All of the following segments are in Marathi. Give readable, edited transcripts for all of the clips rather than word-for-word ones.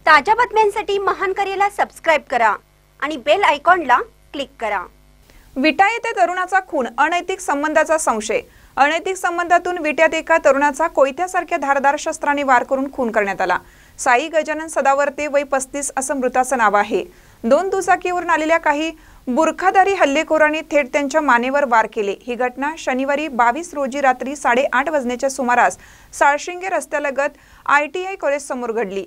ताज्या बातम्यांसाठी महानकरेला सबस्क्राइब करा आणि बेल आयकॉनला क्लिक करा। विटा येथे तरुणाचा खून, अनैतिक संबंधाचा संशय। अनैतिक संबंधातून विट्यात एका तरुणाचा कोयत्यासारख्या धारदार शस्त्राने वार करून खून करण्यात आला। साई गजानन सदावर्ते, वय 35 असं मृताचं नाव आहे। दोन दुचाकीवरून आलेल्या काही बुरखाधारी हल्लेखोरांनी थेट त्यांच्या मानेवर वार केले। ही घटना शनिवारी 22 रोजी रात्री 8:30 वाजण्याच्या सुमारास साळशिंगे रस्त्यालगत ITI कॉलेज समोर घडली।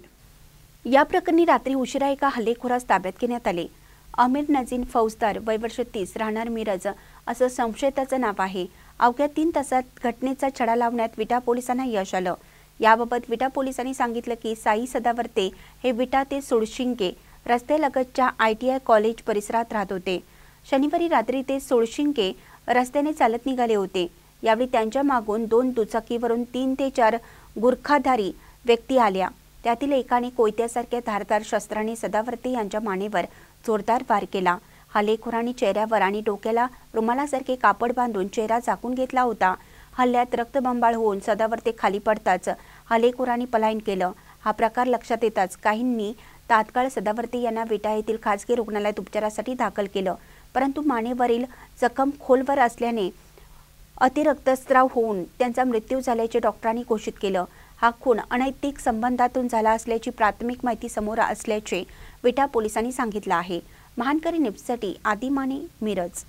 या प्रकरणी रात्री उशिरा एका हल्लेखोरास ताब्यात घेण्यात आले। आमिर नजीन फौजदार, वय वर्ष 30, राहणार मिरज असं संशयिताचं नाव आहे। अवघ्या 3 तासात घटनेचा छडा लावण्यात विटा पोलिसांना यश आलं। याबाबत विटा पोलिसांनी सांगितलं की साई सदावर्ते हे विटा ते सोळशिंगे रस्त्यालगतच्या ITI कॉलेज परिसरात राहत होते। शनिवारी रात्री ते सोळशिंगे रस्त्याने चालत निघाले होते। यावेळी त्यांच्या मागून 2 दुचाकीवरून 3 ते 4 गुरखाधारी व्यक्ती आल्या। त्यातील एकाने कोयत्यासारख्या धारदार शस्त्राने सदावर्ते यांच्या मानेवर जोरदार वार केला। हल्लेखोरांनी चेहऱ्यावर आणि डोक्याला रुमालासारखे कापड बांधून चेहरा झाकून घेतला होता। हल्ल्यात रक्तबंबाळ होऊन सदावर्ते खाली पडताच हल्लेखोरांनी पलायन केलं। हा प्रकार लक्षात येताच काहींनी तात्काळ सदावर्ते यांना विटा येथील खासगी रुग्णालयात उपचारासाठी दाखल केलं, परंतु मानेवरील जखम खोलवर असल्याने अतिरक्तस्राव होऊन त्यांचा मृत्यू झाल्याचे डॉक्टरांनी घोषित केलं। हा खून अनैतिक संबंधातून झाला असल्याची प्राथमिक माहिती समोर असल्याचे विटा पोलिसांनी सांगितलं आहे। महानकरी न्यूजसाठी आदिमाने, मिरज।